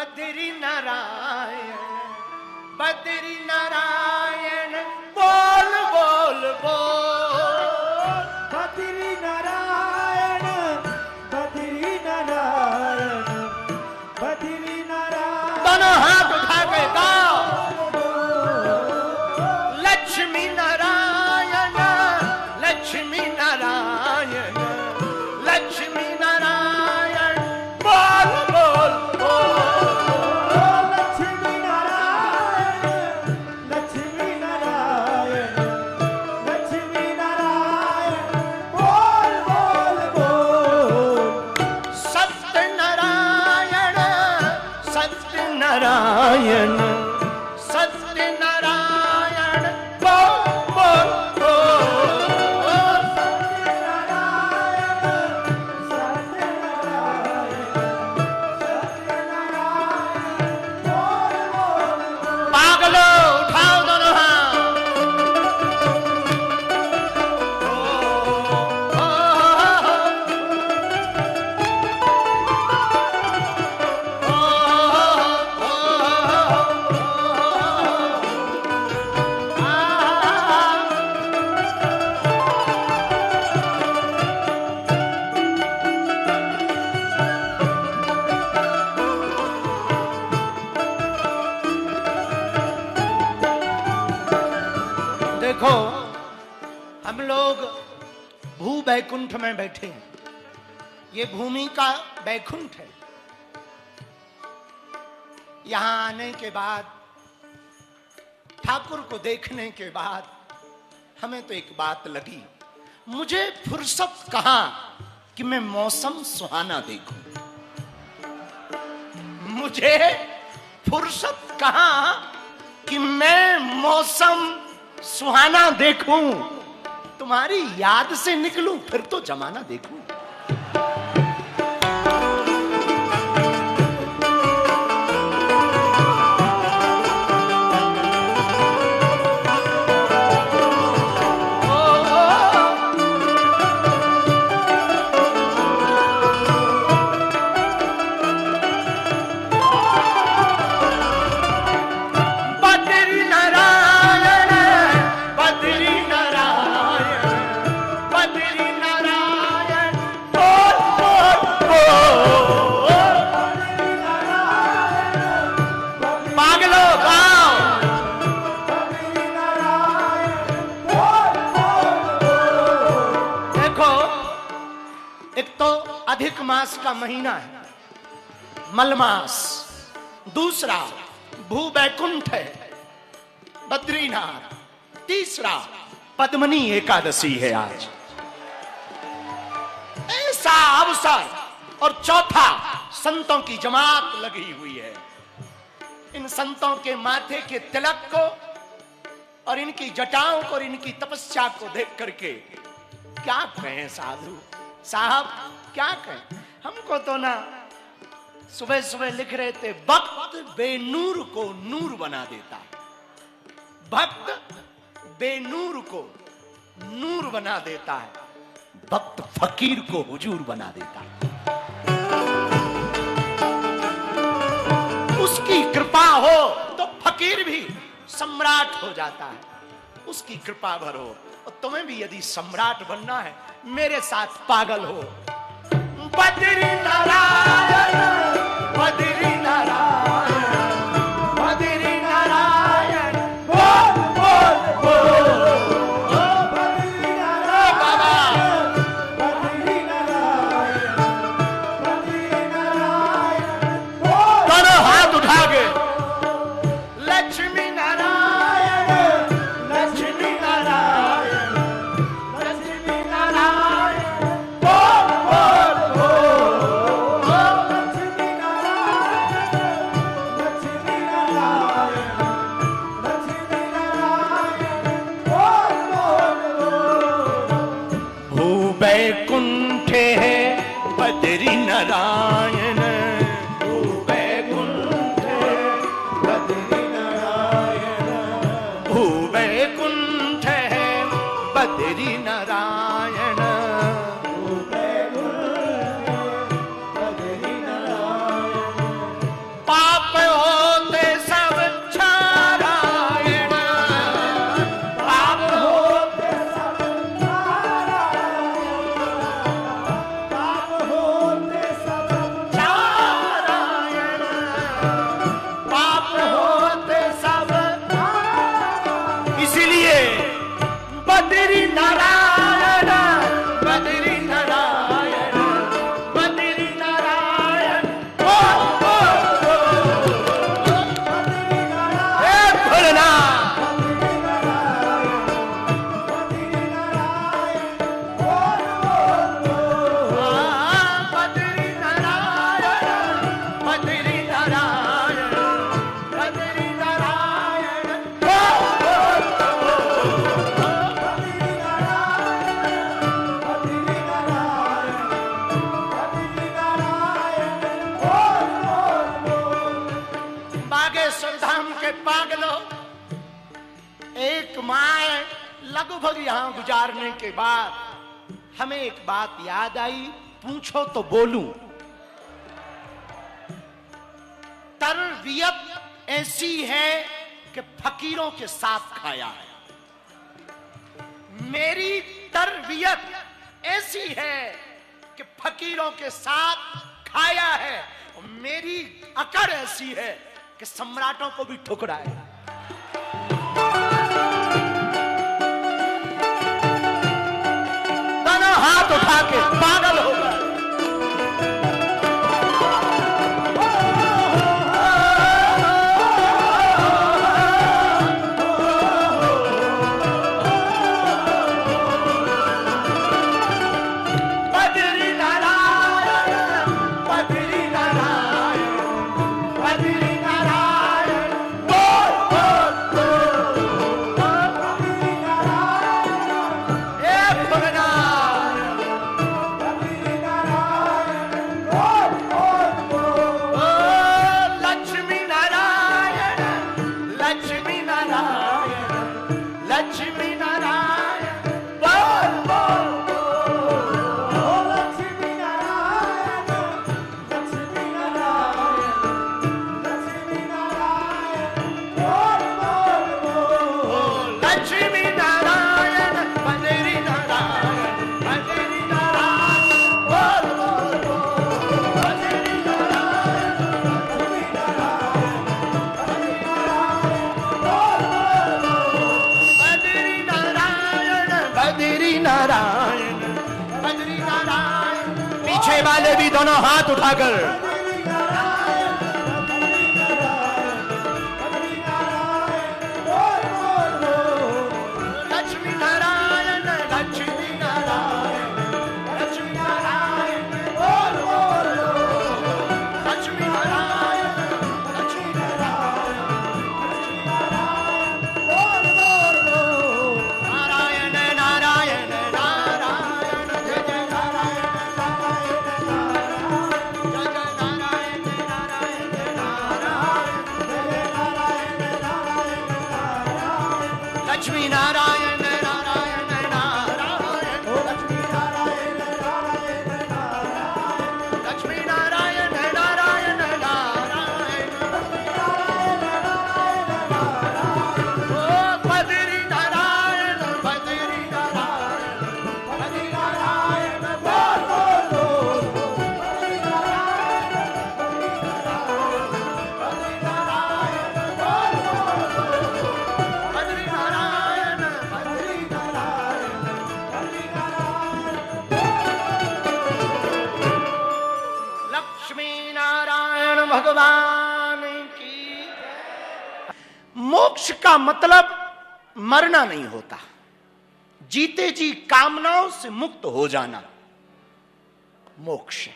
बद्री नारायण, बद्री नारायण, बोल बोल बोल। बद्री नारायण, बद्री नारायण, बद्री नारायण। दोनों हाथ उठा के गाओ। लक्ष्मी नारायण, लक्ष्मी नारायण, लक्ष्मी नारायण, बोल बोल बोल। लक्ष्मी नारायण, लक्ष्मी नारायण, लक्ष्मी नारायण, बोल बोल बोल। सत्यनारायण, सत्यनारायण, सत्यनारायण, बोल बोल बोल। पागलो उठाओ दोनों हाथ। देखो, हम लोग भू बैकुंठ में बैठे हैं। ये भूमि का बैकुंठ है। यहां आने के बाद, ठाकुर को देखने के बाद हमें तो एक बात लगी, मुझे फुर्सत कहां कि मैं मौसम सुहाना देखूं। मुझे फुर्सत कहां कि मैं मौसम सुहाना देखूं। तुम्हारी याद से निकलूं फिर तो जमाना देखूं। बद्री नारायण, बद्री नारायण, बद्री नारायण, बोल बोल बोल। पागलो गाओ। देखो, एक तो अधिक मास का महीना है, मलमास। दूसरा भू बैकुंठ है, बद्रीनाथ। तीसरा पद्मनी एकादशी है आज, ऐसा अवसर। और चौथा संतों की जमात लगी हुई है। इन संतों के माथे के तिलक को और इनकी जटाओं को और इनकी तपस्या को देख करके क्या कहें साधु साहब, क्या कहें। हमको तो ना सुबह सुबह लिख रहे थे, भक्त बेनूर को नूर बना देता है। भक्त बेनूर को नूर बना देता है, भक्त फकीर को हुजूर बना देता है। उसकी कृपा हो तो फकीर भी सम्राट हो जाता है। उसकी कृपा भरो। और तुम्हें भी यदि सम्राट बनना है, मेरे साथ पागल हो। बद्री नारायण, बद्री नारायण, बद्री नारायण, बोल बोल बोल। बद्री नारायण, बाबा, बद्री नारायण, बद्री नारायण, बोल। दोनों हाथ उठा के लक्ष्मी नारायण, लक्ष्मी नारायण, लक्ष्मी नारायण, बोल बोल बोल। लक्ष्मी नारायण, लक्ष्मी नारायण, लक्ष्मी नारायण, बोल बोल बोल। भू बैकुंठ है बद्री नारायण, भू बैकुंठ है बद्री नारायण, भू बैकुंठ है बद्री नारायण। बद्री नारायण, पाप मेरे पागलों, एक माह लगभग यहां गुजारने के बाद हमें एक बात याद आई, पूछो तो बोलूं। तरबियत ऐसी है कि फकीरों के साथ खाया है। मेरी तरबियत ऐसी है कि फकीरों के साथ खाया है, और मेरी अकड़ ऐसी है कि सम्राटों को भी ठुकराया। दोनों हाथ उठा के पागल हो गए। पीछे वाले भी दोनों हाथ उठाकर लक्ष्मी नारायण, लक्ष्मी नारायण, लक्ष्मी नारायण, बोल बोल लक्ष्मी नारायण, लक्ष्मी नारायण, लक्ष्मी नारायण, बोल बोल नारायण नारायण नारायण, जय जय नारायण लक्ष्मी नारायण नारायण नारायण, लक्ष्मी नारायण नारायण नारायण, लक्ष्मी नारायण नारायण नारायण, ओ बद्री नारायण, बद्री नारायण, बद्री नारायण, बोल बोल बद्री नारायण, बद्री नारायण, बद्री नारायण, बोल बोल बद्री नारायण, बद्री नारायण, बद्री नारायण। लक्ष्मी नारायण भगवान की। मोक्ष का मतलब मरना नहीं होता, जीते जी कामनाओं से मुक्त हो जाना मोक्ष है।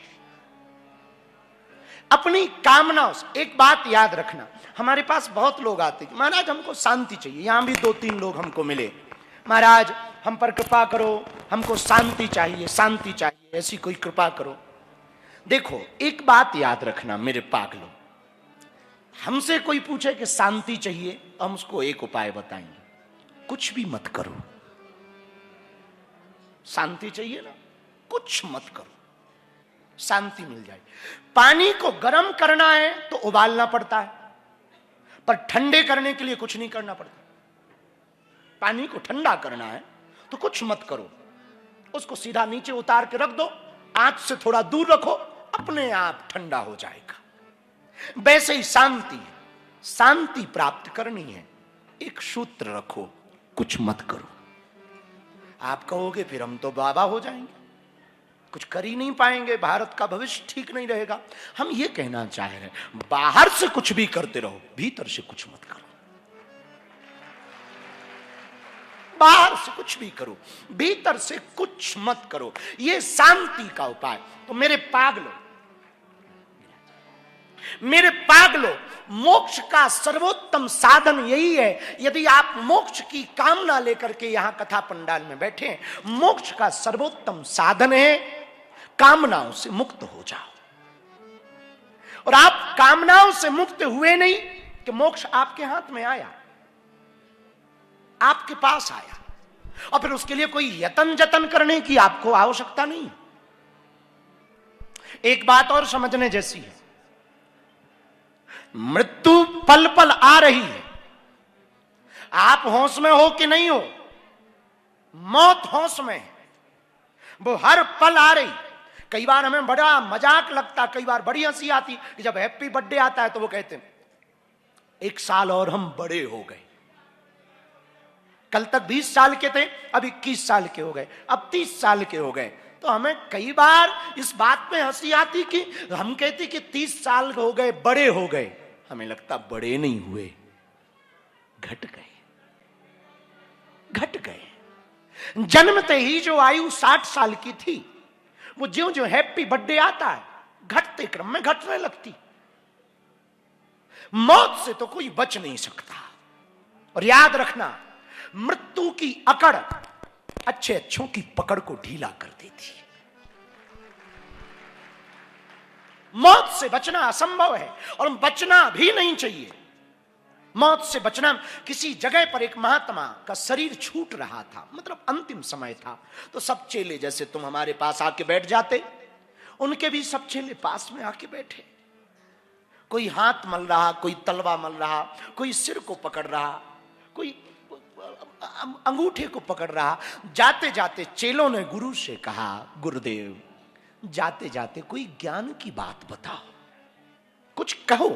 अपनी कामनाओं से, एक बात याद रखना, हमारे पास बहुत लोग आते हैं, महाराज हमको शांति चाहिए। यहां भी 2-3 लोग हमको मिले, महाराज हम पर कृपा करो, हमको शांति चाहिए, शांति चाहिए, ऐसी कोई कृपा करो। देखो एक बात याद रखना मेरे पागलों, हमसे कोई पूछे कि शांति चाहिए, हम उसको एक उपाय बताएंगे, कुछ भी मत करो। शांति चाहिए ना, कुछ मत करो, शांति मिल जाए। पानी को गर्म करना है तो उबालना पड़ता है, पर ठंडे करने के लिए कुछ नहीं करना पड़ता। पानी को ठंडा करना है तो कुछ मत करो, उसको सीधा नीचे उतार के रख दो, आंच से थोड़ा दूर रखो, अपने आप ठंडा हो जाएगा। वैसे ही शांति, शांति प्राप्त करनी है, एक सूत्र रखो, कुछ मत करो। आप कहोगे फिर हम तो बाबा हो जाएंगे, कुछ कर ही नहीं पाएंगे, भारत का भविष्य ठीक नहीं रहेगा। हम ये कहना चाह रहे हैं, बाहर से कुछ भी करते रहो, भीतर से कुछ मत करो। बाहर से कुछ भी करो, भीतर से कुछ मत करो, ये शांति का उपाय। तो मेरे पागलों, मोक्ष का सर्वोत्तम साधन यही है। यदि आप मोक्ष की कामना लेकर के यहां कथा पंडाल में बैठे हैं, मोक्ष का सर्वोत्तम साधन है कामनाओं से मुक्त हो जाओ। और आप कामनाओं से मुक्त हुए नहीं कि मोक्ष आपके हाथ में आया, आपके पास आया, और फिर उसके लिए कोई यतन जतन करने की आपको आवश्यकता नहीं। एक बात और समझने जैसी है, मृत्यु पल पल आ रही है। आप होश में हो कि नहीं हो, मौत होश में है, वो हर पल आ रही। कई बार हमें बड़ा मजाक लगता, कई बार बड़ी हंसी आती कि जब हैप्पी बर्थडे आता है तो वो कहते हैं 1 साल और हम बड़े हो गए। कल तक 20 साल के थे, अब 21 साल के हो गए, अब 30 साल के हो गए। तो हमें कई बार इस बात पे हंसी आती कि हम कहते कि 30 साल हो गए, बड़े हो गए। हमें लगता बड़े नहीं हुए, घट गए, घट गए। जन्मते ही जो आयु 60 साल की थी, वो ज्यों ज्यों हैप्पी बर्थडे आता है घटते क्रम में घटने लगती। मौत से तो कोई बच नहीं सकता। और याद रखना, मृत्यु की अकड़ अच्छे अच्छों की पकड़ को ढीला कर देती है। मौत से बचना असंभव है और बचना भी नहीं चाहिए। मौत से बचना, किसी जगह पर एक महात्मा का शरीर छूट रहा था, मतलब अंतिम समय था, तो सब चेले जैसे तुम हमारे पास आके बैठ जाते, उनके भी सब चेले पास में आके बैठे। कोई हाथ मल रहा, कोई तलवा मल रहा, कोई सिर को पकड़ रहा, कोई अंगूठे को पकड़ रहा। जाते जाते चेलों ने गुरु से कहा, गुरुदेव जाते जाते कोई ज्ञान की बात बताओ, कुछ कहो।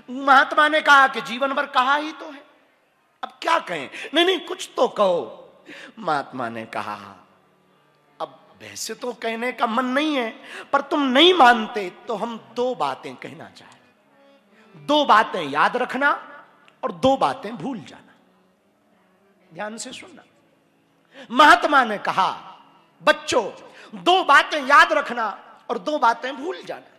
महात्मा ने कहा कि जीवन भर कहा ही तो है, अब क्या कहें। नहीं नहीं, कुछ तो कहो। महात्मा ने कहा, अब वैसे तो कहने का मन नहीं है, पर तुम नहीं मानते तो हम 2 बातें कहना चाहें। 2 बातें याद रखना और 2 बातें भूल जाना। ध्यान से सुनना। महात्मा ने कहा, बच्चों 2 बातें याद रखना और 2 बातें भूल जाना।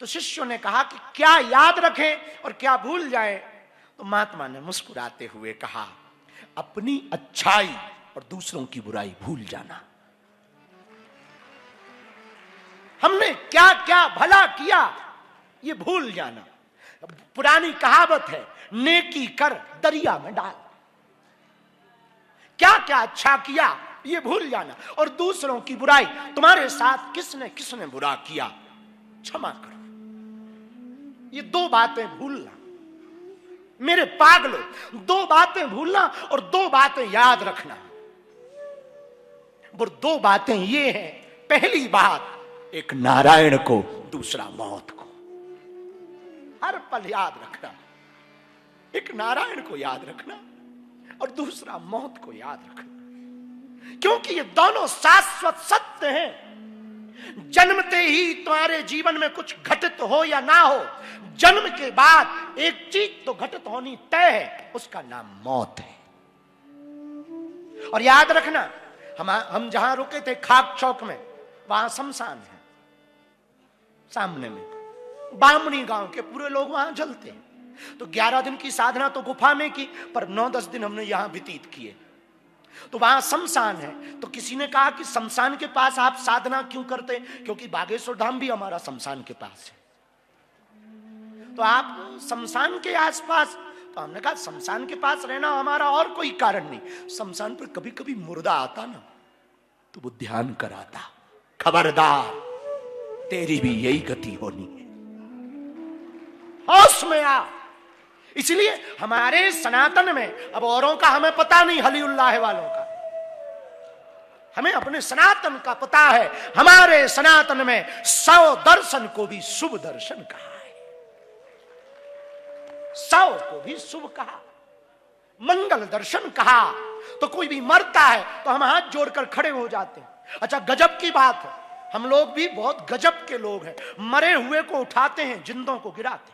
तो शिष्यों ने कहा कि क्या याद रखें और क्या भूल जाएं। तो महात्मा ने मुस्कुराते हुए कहा, अपनी अच्छाई और दूसरों की बुराई भूल जाना। हमने क्या क्या भला किया ये भूल जाना। पुरानी कहावत है, नेकी कर दरिया में डाल। क्या क्या अच्छा किया ये भूल जाना, और दूसरों की बुराई, तुम्हारे साथ किसने किसने बुरा किया क्षमा करो। ये 2 बातें भूलना। मेरे पागलों, 2 बातें भूलना और 2 बातें याद रखना। वो 2 बातें ये हैं, पहली बात एक नारायण को, दूसरा मौत को। हर पल याद रखना, एक नारायण को याद रखना और दूसरा मौत को याद रखना, क्योंकि ये दोनों शाश्वत सत्य हैं। जन्मते ही तुम्हारे जीवन में कुछ घटित हो या ना हो, जन्म के बाद एक चीज तो घटित होनी तय है, उसका नाम मौत है। और याद रखना, हम जहां रुके थे खाक चौक में, वहां शमशान है सामने में। बामणी गांव के पूरे लोग वहां जलते हैं। तो 11 दिन की साधना तो गुफा में की, पर 9-10 दिन हमने यहां व्यतीत किए। तो वहां शमशान है। तो किसी ने कहा कि शमशान के पास आप साधना क्यों करते? क्योंकि बागेश्वर धाम भी हमारा शमशान के पास है। तो आप शमशान के आसपास, तो हमने कहा शमशान के पास रहना हमारा और कोई कारण नहीं। शमशान पर कभी कभी मुर्दा आता ना, तो वो ध्यान कराता, खबरदार तेरी भी यही गति होनी है, होश में आ। इसलिए हमारे सनातन में, अब औरों का हमें पता नहीं, हलीउल्लाह वालों का, हमें अपने सनातन का पता है। हमारे सनातन में 100 दर्शन को भी शुभ दर्शन कहा है, 100 को भी शुभ कहा, मंगल दर्शन कहा। तो कोई भी मरता है तो हम हाथ जोड़कर खड़े हो जाते हैं। अच्छा, गजब की बात है, हम लोग भी बहुत गजब के लोग हैं। मरे हुए को उठाते हैं, जिंदों को गिराते हैं।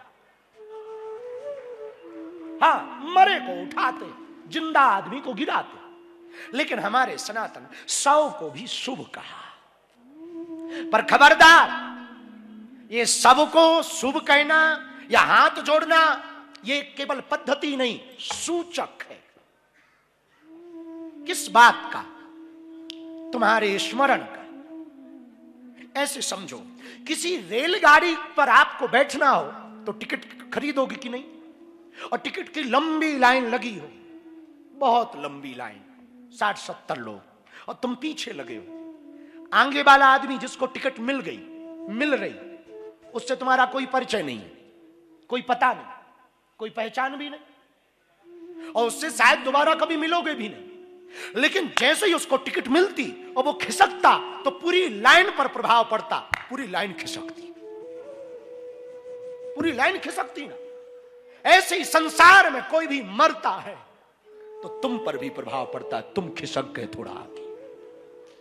हाँ, मरे को उठाते, जिंदा आदमी को गिराते। लेकिन हमारे सनातन 100 को भी शुभ कहा। पर खबरदार, ये सबको शुभ कहना या हाथ जोड़ना ये केवल पद्धति नहीं, सूचक है। किस बात का? तुम्हारे स्मरण का। ऐसे समझो, किसी रेलगाड़ी पर आपको बैठना हो तो टिकट खरीदोगे कि नहीं? और टिकट की लंबी लाइन लगी हो, बहुत लंबी लाइन, 60-70 लोग, और तुम पीछे लगे हो। आगे वाला आदमी जिसको टिकट मिल रही, उससे तुम्हारा कोई परिचय नहीं है, कोई पता नहीं, कोई पहचान भी नहीं, और उससे शायद दोबारा कभी मिलोगे भी नहीं। लेकिन जैसे ही उसको टिकट मिलती और वो खिसकता तो पूरी लाइन पर प्रभाव पड़ता, पूरी लाइन खिसकती, पूरी लाइन खिसकती ना। ऐसे ही संसार में कोई भी मरता है तो तुम पर भी प्रभाव पड़ता है, तुम खिसक गए थोड़ा आगे।